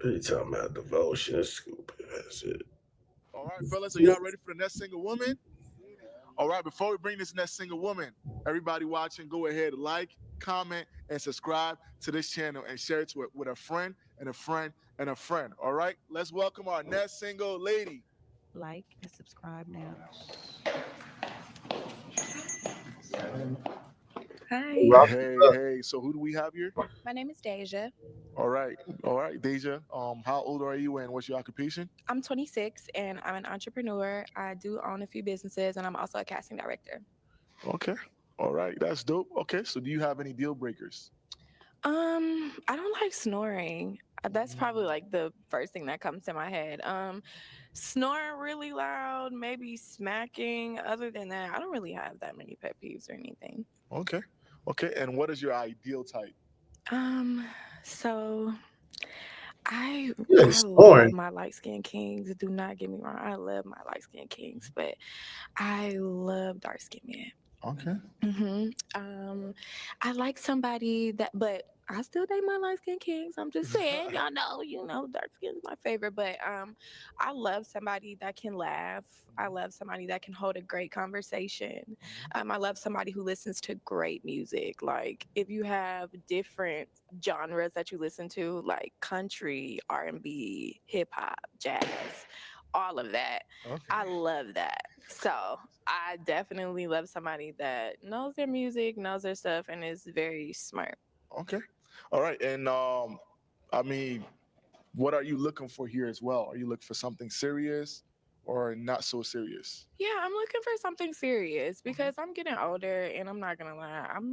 You talking about devotion? It's stupid. That's it. All right, fellas, are y'all ready for the next single woman? All right, before we bring this next single woman, everybody watching, go ahead, like, comment, and subscribe to this channel and share it with a friend and a friend and a friend. All right, let's welcome our next single lady. Like and subscribe now. Hi, Rock Hey, hey. So who do we have here? my name is Deja. All right, Deja. How old are you and what's your occupation? I'm 26 and I'm an entrepreneur. I do own a few businesses and I'm also a casting director. Okay. All right, that's dope. Okay, so do you have any deal breakers? I don't like snoring. That's probably like the first thing that comes to my head. Snoring really loud, maybe smacking. Other than that, I don't really have that many pet peeves or anything. Okay. Okay, and what is your ideal type? Um, so I You ain't I love snoring. my light skinned kings. Do not get me wrong. I love my light skinned kings, but I love dark skinned men. Okay. I like somebody that, but I still date my light skinned kings. I'm just saying, y'all know, dark skin is my favorite. But I love somebody that can laugh. I love somebody that can hold a great conversation. I love somebody who listens to great music. Like if you have different genres that you listen to, like country, R&B, hip hop, jazz, all of that. Okay. I love that. So I definitely love somebody that knows their music, knows their stuff, and is very smart. Okay. All right. And I mean, what are you looking for here as well? Are you looking for something serious or not so serious? Yeah, I'm looking for something serious Okay. because I'm getting older and I'm not gonna lie. I'm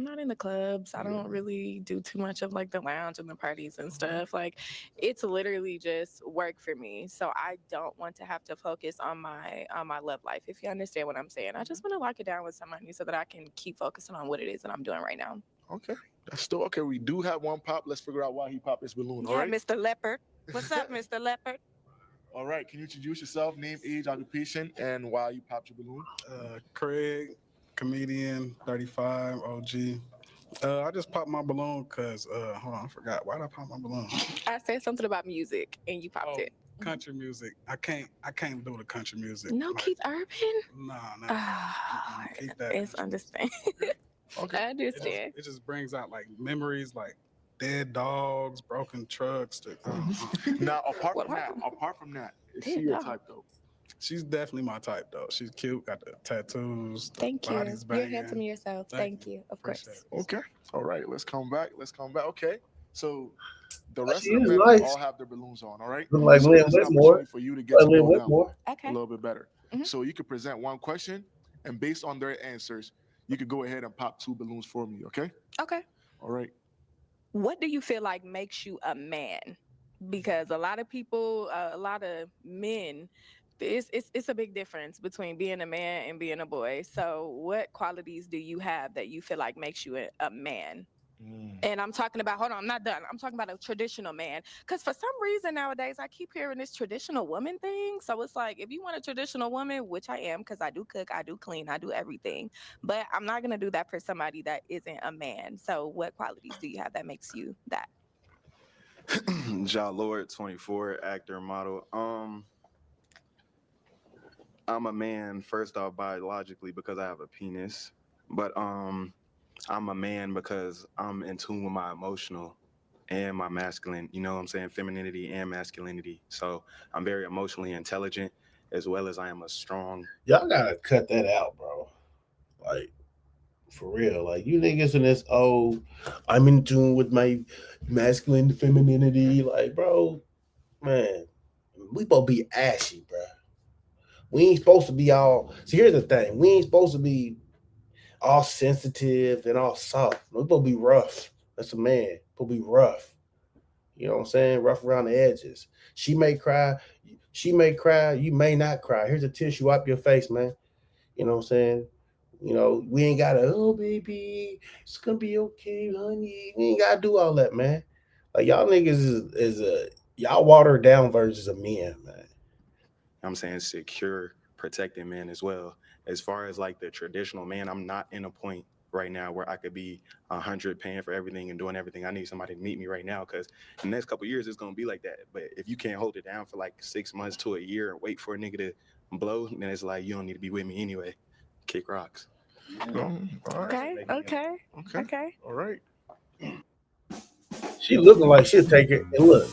not in the clubs. I don't really do too much of like the lounge and the parties and stuff. Like it's literally just work for me. So I don't want to have to focus on my love life, if you understand what I'm saying. I just want to lock it down with somebody so that I can keep focusing on what it is that I'm doing right now. Okay. That's still okay. We do have one pop. Let's figure out why he popped this balloon. All Yeah, right. Mr. Leopard. What's up, Mr. Leopard? All right. Can you introduce yourself, name, age, occupation, and why you popped your balloon? Craig, comedian, 35, OG. I just popped my balloon because, hold on, I forgot. Why did I pop my balloon? I said something about music and you popped Oh, it. country music. I can't do the country music. No Like, Keith Urban? nah, nah. Ah, Keep that it's understand. Okay. Okay. I It just understand. it just brings out like memories, like dead dogs, broken trucks. Now, What happened? apart from that, is she Dead your dog. type though? She's definitely my type though. She's cute, got the tattoos, the Thank you. body's You're handsome banging. yourself. Thank Thank you. you. Of Appreciate course. it. Okay. All right. Let's come back. Let's come back. Okay. So the She rest of the is men nice. all have their balloons on. All right. Look like Mm-hmm. So Lynn this is an Whitmore. opportunity for you to get Like to Lynn know them Whitmore. a Okay. little bit better. Hmm. So you could present one question, and based on their answers, you could go ahead and pop two balloons for me. Okay. Okay. All right. What do you feel like makes you a man? Because a lot of people, a lot of men, it's a big difference between being a man and being a boy. So, what qualities do you have that you feel like makes you a man? Mm. And I'm talking about, hold on, I'm not done. I'm talking about a traditional man. Because for some reason nowadays, I keep hearing this traditional woman thing. So it's like, if you want a traditional woman, which I am, because I do cook, I do clean, I do everything. But I'm not going to do that for somebody that isn't a man. So what qualities do you have that makes you that? Ja Lord, 24, actor, model. I'm a man first off biologically because I have a penis, but I'm a man because I'm in tune with my emotional and my masculine. You know what I'm saying? Femininity and masculinity. So I'm very emotionally intelligent as well as I am a strong. Y'all gotta cut that out, bro. Like for real. Like you niggas in this I'm in tune with my masculine femininity. Like, bro, man, we supposed to be ashy, bro. We ain't supposed to be all. See, here's the thing: we ain't supposed to be all sensitive and all soft. We supposed to be rough. That's a man. Supposed to be rough. You know what I'm saying? Rough around the edges. She may cry. She may cry. You may not cry. Here's a tissue. Wipe your face, man. You know what I'm saying? We ain't gotta, oh baby, it's gonna be okay, honey. We ain't gotta do all that, man. Like y'all niggas is a y'all watered down versions of men, man. I'm saying secure, protected man as well. As far as like the traditional man, I'm not in a point right now where I could be 100 paying for everything and doing everything. I need somebody to meet me right now because the next couple of years it's gonna be like that. But if you can't hold it down for like 6 months to a year and wait for a nigga to blow, then it's like you don't need to be with me anyway. Kick rocks. No, all right, Okay, okay, okay, okay. all right. She looking like she'll take it. And look,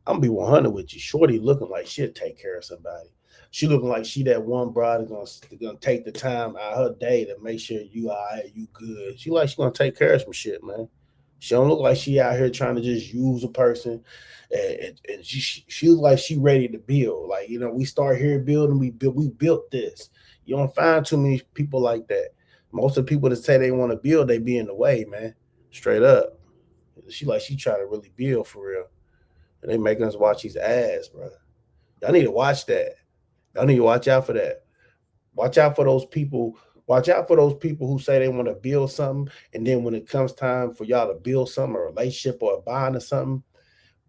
I'm gonna be 100 with you. Shorty looking like she'll take care of somebody. She looking like she that one bride that's gonna take the time out of her day to make sure you all right, you good. She like she gonna take care of some shit, man. She don't look like she out here trying to just use a person, and she look like she ready to build. Like we start here building, we built this. You don't find too many people like that. Most of the people that say they want to build, they be in the way, man. Straight up. She like she trying to really build for real. And they making us watch these ads, bro. Y'all need to watch that. Y'all need to watch out for that. Watch out for those people. Watch out for those people who say they want to build something, and then when it comes time for y'all to build something, a relationship or a bond or something,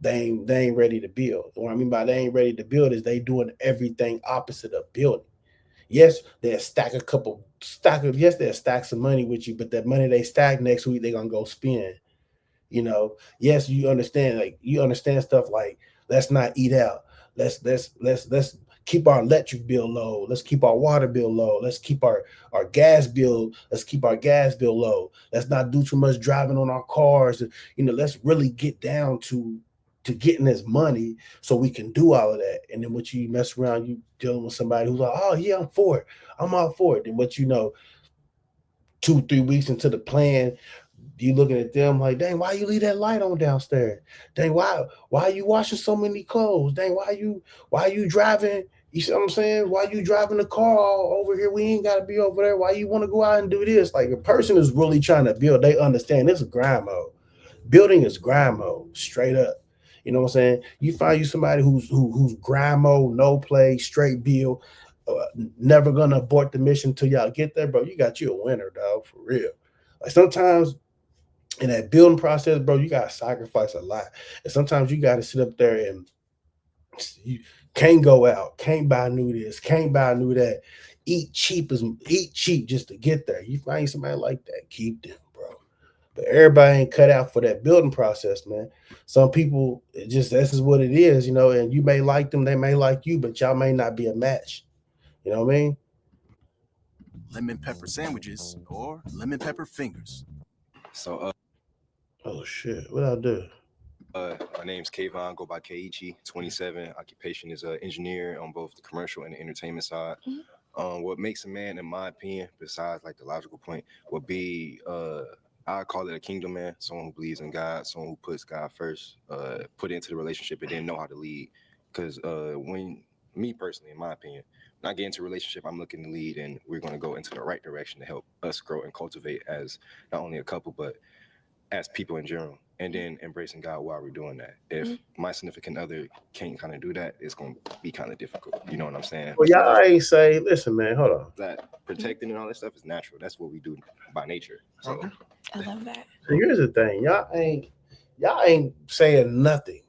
they ain't ready to build. What I mean by they ain't ready to build is they doing everything opposite of building. Yes, they'll stack a couple stack of yes, they'll stack some money with you, but that money they stack next week they're gonna go spend. Yes, you understand, like you understand stuff like let's not eat out. Let's keep our electric bill low. Let's keep our water bill low. Let's keep our gas bill. Let's keep our gas bill low. Let's not do too much driving on our cars. Let's really get down to getting this money so we can do all of that. And then what you mess around, you dealing with somebody who's like, oh yeah, I'm for it. I'm all for it. Then what 2-3 weeks into the plan, you looking at them like, dang, why you leave that light on downstairs? Dang, why you washing so many clothes? Dang, why you driving? You see what I'm saying? Why you driving the car all over here? We ain't gotta be over there. Why you want to go out and do this? Like a person is really trying to build, they understand this is grind mode. Building is grind mode, straight up. You know what I'm saying? You find you somebody who's grind mode, no play, straight build, never gonna abort the mission till y'all get there, bro. You got you a winner, dog, for real. Like sometimes in that building process, bro, you gotta sacrifice a lot. And sometimes you gotta sit up there and you can't go out, can't buy new this, can't buy new that. Eat cheap just to get there. You find somebody like that, keep them, bro. But everybody ain't cut out for that building process, man. Some people, it just this is what it is, and you may like them, they may like you, but y'all may not be a match. You know what I mean? Lemon pepper sandwiches or lemon pepper fingers. So Oh shit, what I do? my name's Kayvon, go by Keiichi, 27. Occupation is an engineer on both the commercial and the entertainment side. What makes a man, in my opinion, besides like the logical point, would be I call it a kingdom man, someone who believes in God, someone who puts God first, put into the relationship and then know how to lead. Because when me personally, in my opinion, when I get into a relationship, I'm looking to lead, and we're going to go into the right direction to help us grow and cultivate as not only a couple, but as people in general, and then embracing God while we're doing that. If my significant other can't kind of do that, it's going to be kind of difficult. You know what I'm saying? Well, y'all ain't say, listen, man, hold on. That protecting and all that stuff is natural. That's what we do by nature. So I love that. So here's the thing, y'all ain't saying nothing.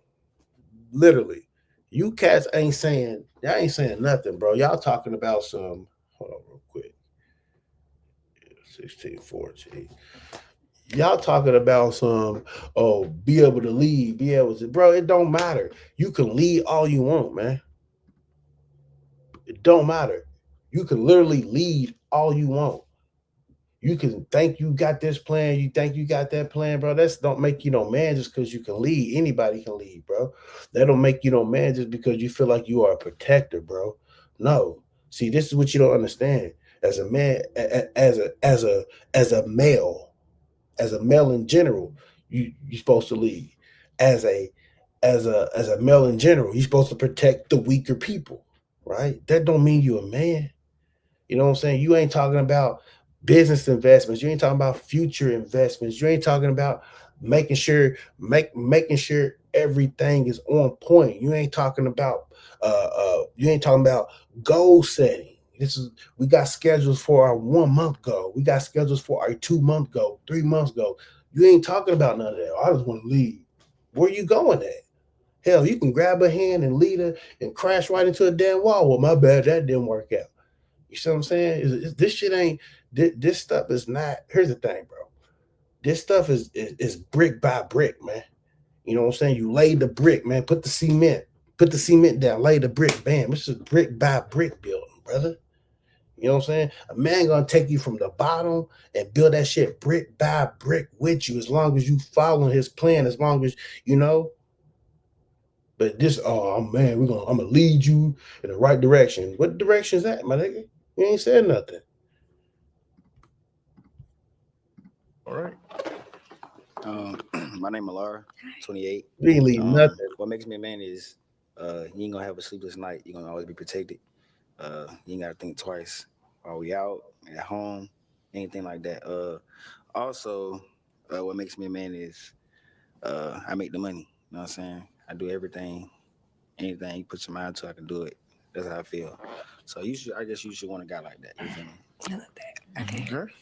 Literally, you cats y'all ain't saying nothing, bro. Y'all talking about some. Hold on, real quick. 16, 14. Y'all talking about some, be able to lead, be able to, bro, it don't matter. You can lead all you want, man. It don't matter. You can literally lead all you want. You can think you got this plan, you think you got that plan, bro. That's don't make you no man just because you can lead. Anybody can lead, bro. That don't make you no man just because you feel like you are a protector, bro. No. See, this is what you don't understand. As a man, as a male in general, you're supposed to lead. As a male in general, you're supposed to protect the weaker people, right? That don't mean you a man. You know what I'm saying? You ain't talking about business investments. You ain't talking about future investments. You ain't talking about making sure everything is on point. You ain't talking about goal setting. We got schedules for our 1 month goal. We got schedules for our 2 month goal, 3 months goal. You ain't talking about none of that. I just want to lead. Where you going at? Hell, you can grab a hand and lead her and crash right into a damn wall. Well, my bad, that didn't work out. You see what I'm saying? This stuff is not. Here's the thing, bro. This stuff is brick by brick, man. You know what I'm saying? You lay the brick, man. Put the cement down. Lay the brick. Bam. This is brick by brick building, brother. You know what I'm saying? A man gonna take you from the bottom and build that shit brick by brick with you, as long as you following his plan, as long as you know. But this, oh man, I'm gonna lead you in the right direction. What direction is that, my nigga? You ain't said nothing. All right. My name is Lara, 28. You ain't lead nothing. What makes me a man is you ain't gonna have a sleepless night. You're gonna always be protected. You ain't gotta think twice. Are we out at home? Anything like that. Also, what makes me a man is I make the money. You know what I'm saying? I do everything, anything you put your mind to, I can do it. That's how I feel. So I guess you should want a guy like that. You feel me? I love that. Okay. Okay.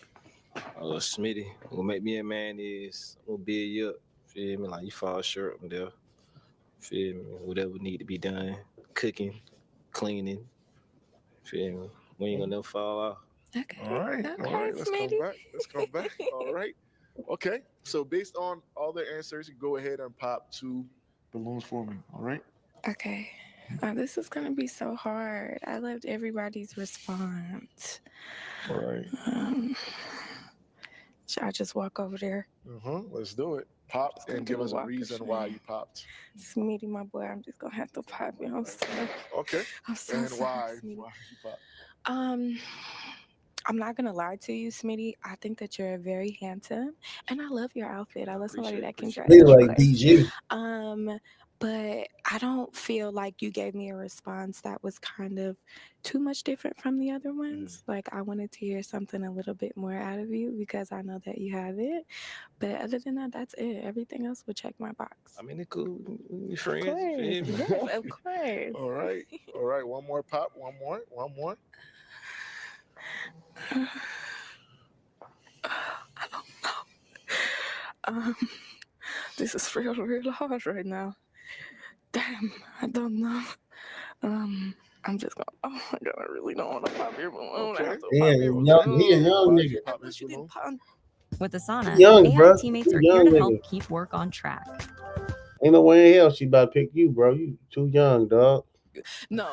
Smitty, what make me a man is I'm gonna build you up. Feel me? Like you fall short, I'm there. Feel me? Whatever need to be done, cooking, cleaning. Feel me? We ain't gonna never fall off. Okay. All right. Okay, All right. Let's come Smitty. back. Let's come back. All right. Okay. So based on all the answers, go ahead and pop 2 balloons for me. All right. Okay. This is gonna be so hard. I loved everybody's response. All right. Should I just walk over there? Let's do it. Pop gonna and do give a us a walk reason of why shame. you popped. Smitty, my boy, I'm just gonna have to pop you. I'm sorry. Okay. I'm so And sorry, why? Smitty. Why you popped? I'm not gonna lie to you, Smitty. I think that you're very handsome, and I love your outfit. I love somebody that can dress. Nigga Of like course. DG. But I don't feel like you gave me a response that was kind of too much different from the other ones. Like I wanted to hear something a little bit more out of you because I know that you have it. But other than that, that's it. Everything else would check my box. I mean, it's cool. We Of friends. course, You feel me? yes, of course. All right. All right. One more pop. One more. I don't know. This is real hard right now. Damn, I don't know. I'm just gonna. Oh my god, I really don't want to pop your balloon. Okay. I have to Yeah, pop your he a young Why nigga. you pop this balloon? With Asana, Young, AI bro. teammates You are here young to help nigga. keep work on track. Ain't no way in hell she about to pick you, bro. You too young, dog. No,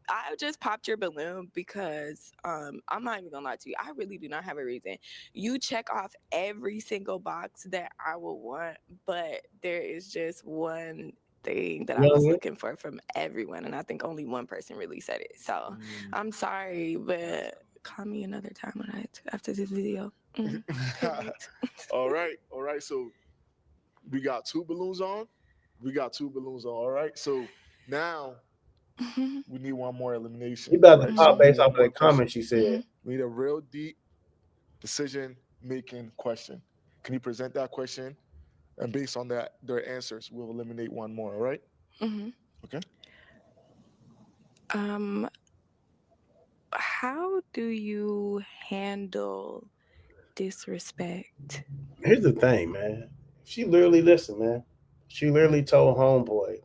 I just popped your balloon because I'm not even gonna lie to you. I really do not have a reason. You check off every single box that I would want, but there is just one thing that I was Young, looking for from everyone, and I think only one person really said it. So I'm sorry, but call me another time when after this video. All right. All right. So we got 2 balloons on. All right. So now we need one more elimination. you about right? to So pop we need based one off of more that comment question. she said. We need a real deep decision-making question. Can you present that question? And based on that, their answers, we'll eliminate one more. All right? Okay. How do you handle disrespect? Here's the thing, man. She literally listened, man. She literally told homeboy,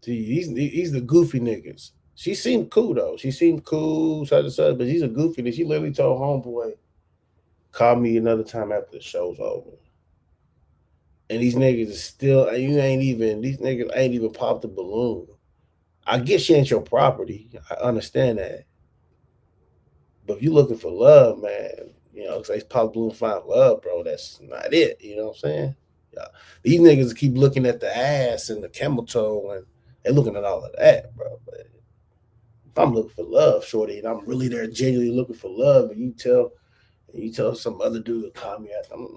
"See, he's the goofy niggas." She seemed cool though. She seemed cool, such and such, but he's a goofy nigga. She literally told homeboy, "Call me another time after the show's over." And these niggas is still. These niggas ain't even popped the balloon. I get she ain't your property. I understand that. But if you looking for love, man, because they pop balloon find love, bro, that's not it. You know what I'm saying? Yeah. These niggas keep looking at the ass and the camel toe and they looking at all of that, bro. But if I'm looking for love, shorty, and I'm really there genuinely looking for love, and you tell some other dude to call me out, I'm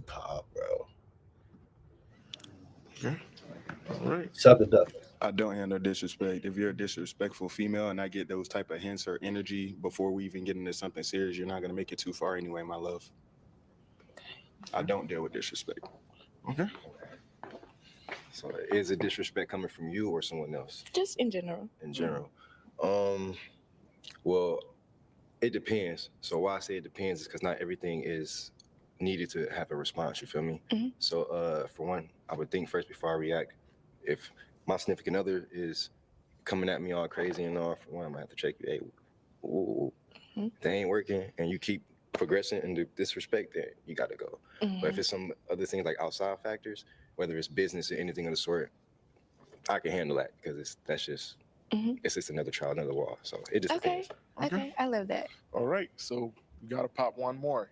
pop, bro. Okay. All right. Suck a duck. I don't handle disrespect. If you're a disrespectful female and I get those type of hints or energy before we even get into something serious, you're not gonna make it too far anyway, my love. I don't deal with disrespect. Okay. So is it disrespect coming from you or someone else? Just in general. In general. Well, it depends. So why I say it depends is because not everything is needed to have a response. You feel me? So for one, I would think first before I react. If my significant other is coming at me all crazy and all, for one, I might have to check you. Hey, they ain't working, and you keep progressing into disrespect, then you got to go. But if it's some other things like outside factors, whether it's business or anything of the sort, I can handle that because that's just it's just another trial, another wall. So it just Okay. depends. Okay. I love that. All right. So we gotta pop one more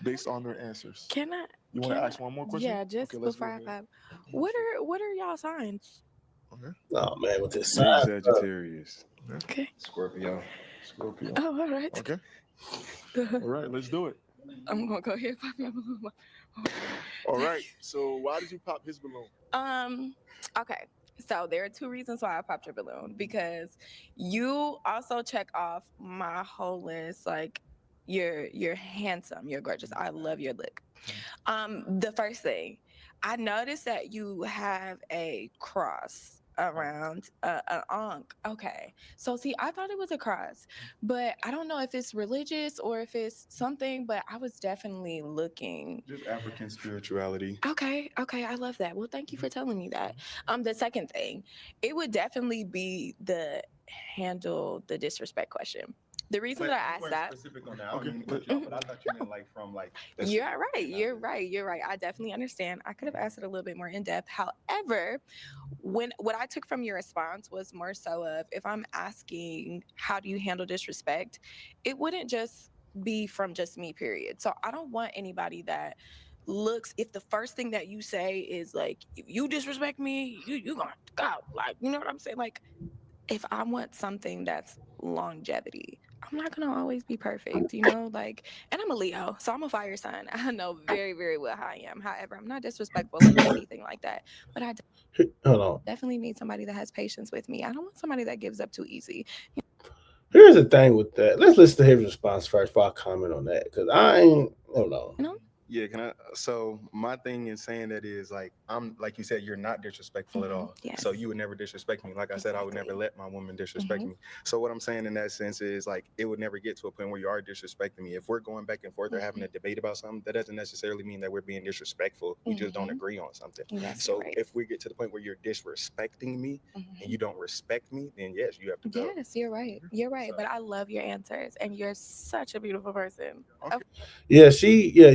based on their answers. Can I? You want to can ask I- one more question? Yeah, just Okay, let's before go I ahead. pop. What are y'all signs? Okay. Oh man, with this We side, Sagittarius, Okay. Scorpio. Scorpio. Oh, all right. Okay. All right. Let's do it. I'm gonna go ahead and pop my balloon. All right. So why did you pop his balloon? Okay. So there are two reasons why I popped your balloon, because you also check off my whole list. Like, you're handsome, you're gorgeous. I love your look. The first thing, I noticed that you have a cross around an ankh. Okay. So see, I thought it was a cross, but I don't know if it's religious or if it's something, but I was definitely looking. Just African spirituality. Okay, I love that. Well, thank you for telling me that. The second thing, it would definitely be the handle the disrespect question. The reason that I asked that. Specific on that. I don't mean to cut you off, but I thought you meant like from like. You're right. You're right. You're right. I definitely understand. I could have asked it a little bit more in depth. However, what I took from your response was more so of, if I'm asking how do you handle disrespect, it wouldn't just be from just me, period. So I don't want anybody that looks, if the first thing that you say is like, if you disrespect me, you gonna go. Like, you know what I'm saying? Like, if I want something that's longevity, I'm not gonna always be perfect, you know. Like, and I'm a Leo, so I'm a fire sign. I know very, very well how I am. However, I'm not disrespectful or anything like that. But I hold on. definitely need somebody that has patience with me. I don't want somebody that gives up too easy. Here's the thing with that. Let's listen to his response first before I comment on that, because I ain't. Hold on. You know? Yeah, can I? So my thing in saying that is like, I'm like you said, you're not disrespectful at all. Yes. So you would never disrespect me. Like I said, I would never Exactly. let my woman disrespect me. So what I'm saying in that sense is like, it would never get to a point where you are disrespecting me. If we're going back and forth or having a debate about something, that doesn't necessarily mean that we're being disrespectful. We just don't agree on something. Yes, So you're right. if we get to the point where you're disrespecting me and you don't respect me, then yes, you have to go. Yes, you're right. You're right. But I love your answers, and you're such a beautiful person. Okay. Yeah,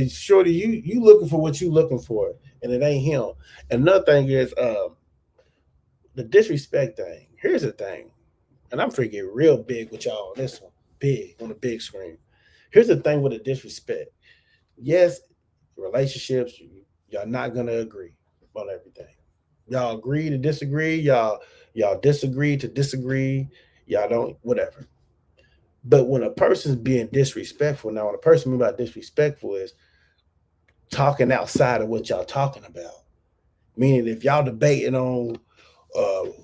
shorty, you looking for what you looking for, and it ain't him. And another thing is, the disrespect thing. Here's the thing, and I'm freaking real big with y'all on this one, big on the big screen. Here's the thing with the disrespect. Yes, relationships, y'all not gonna agree on everything. Y'all agree to disagree. Y'all disagree to disagree. Y'all don't whatever. But when a person's being disrespectful, now what a person mean by disrespectful is talking outside of what y'all talking about. Meaning, if y'all debating on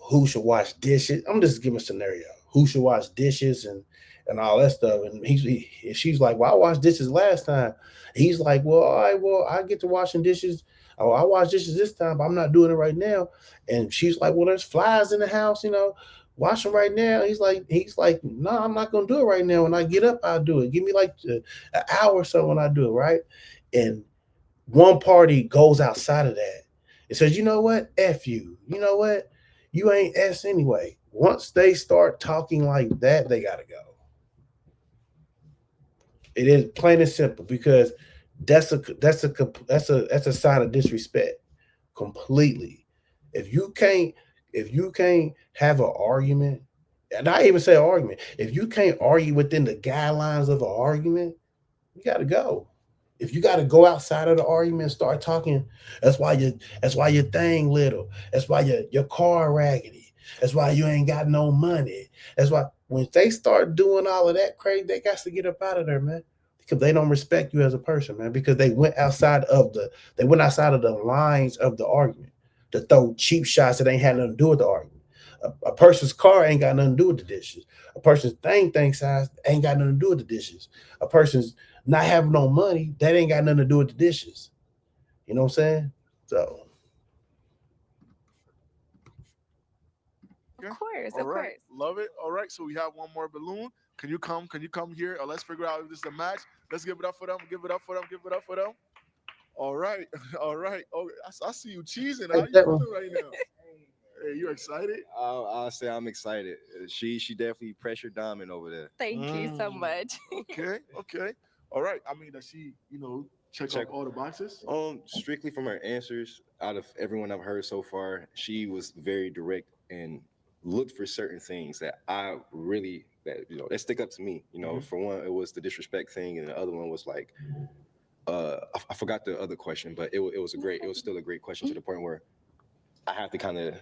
who should wash dishes, I'm just giving a scenario. Who should wash dishes and all that stuff. And she's like, "Well, I washed dishes last time." He's like, "Well, all right, well, I get to washing dishes. Oh, I wash dishes this time, but I'm not doing it right now." And she's like, "Well, there's flies in the house, you know. Wash them right now." He's like, "No, I'm not gonna do it right now. When I get up, I'll do it. Give me like an hour or so when I do it, right?" And one party goes outside of that and says, "You know what? F you. You know what? You ain't S anyway." Once they start talking like that, they gotta go. It is plain and simple because that's a sign of disrespect completely. If you can't if you can't have an argument, and I even say argument, if you can't argue within the guidelines of an argument, you gotta go. If you got to go outside of the argument and start talking, that's why your thing little. That's why your car raggedy. That's why you ain't got no money. That's why when they start doing all of that crazy, they got to get up out of there, man. Because they don't respect you as a person, man. Because they went outside of the lines of the argument to throw cheap shots that ain't had nothing to do with the argument. A person's car ain't got nothing to do with the dishes. A person's thing size ain't got nothing to do with the dishes. A person's not having no money, that ain't got nothing to do with the dishes. You know what I'm saying? So Of course, All of right. course. Love it. All right. So we have one more balloon. Can you come? Can you come here? Or let's figure out if this is a match. Let's give it up for them. Give it up for them. Give it up for them. All right. All right. Oh, I see you cheesing. How you feeling right now? Hey, you excited? I'll say I'm excited. She definitely pressure diamond over there. Thank you so much. Okay. All right. I mean, does she, check off all the boxes? Strictly from her answers, out of everyone I've heard so far, she was very direct and looked for certain things that I really that stick up to me. For one, it was the disrespect thing, and the other one was like, I forgot the other question, but it was still a great question to the point where I have to kind of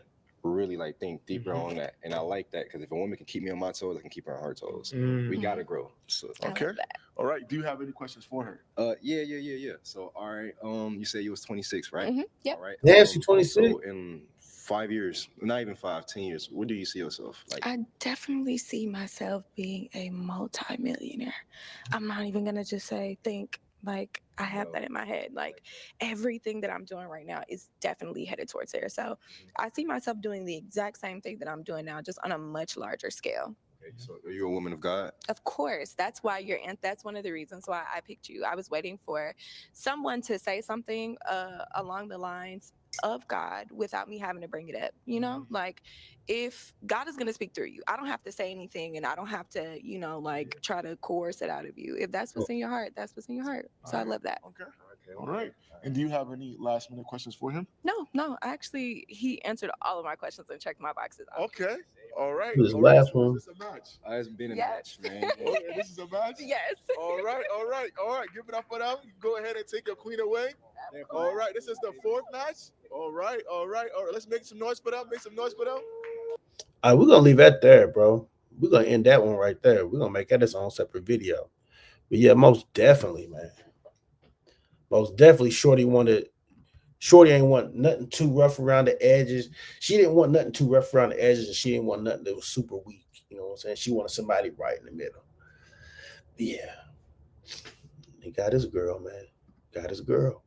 really like think deeper on that, and I like that because if a woman can keep me on my toes, I can keep her on her toes. We gotta grow. So Okay. All right. Do you have any questions for her? Yeah. So all right, you said you was 26, right? Yep. All right. Yeah, she's 26. So in 5 years, not even 5, 10 years, where do you see yourself? Like, I definitely see myself being a multi-millionaire. I'm not even gonna just think like I have that in my head. Like everything that I'm doing right now is definitely headed towards there. So I see myself doing the exact same thing that I'm doing now, just on a much larger scale. okay, so are you a woman of God? Of course, that's why that's one of the reasons why I picked you. I was waiting for someone to say something along the lines of God without me having to bring it up. Like if God is going to speak through you, I don't have to say anything, and I don't have to, like try to coerce it out of you. If that's what's in your heart, that's what's in your heart. So I love that. Okay. All right. And do you have any last minute questions for him? No. Actually, he answered all of my questions and checked my boxes off. Okay. All right. This All right. last So one. is this a match? It's been a Yes. match, man. Okay, this is a match? Yes. All right. Give it up for them. Go ahead and take your queen away. All right. This is the 4th match. All right. Let's make some noise for them. All right, we're gonna leave that there, bro. We're gonna end that one right there. We're gonna make that its own separate video. But yeah, most definitely, man. Most definitely, Shorty ain't want nothing too rough around the edges. She didn't want nothing too rough around the edges, and she didn't want nothing that was super weak. You know what I'm saying? She wanted somebody right in the middle. But yeah. He got his girl, man. Got his girl.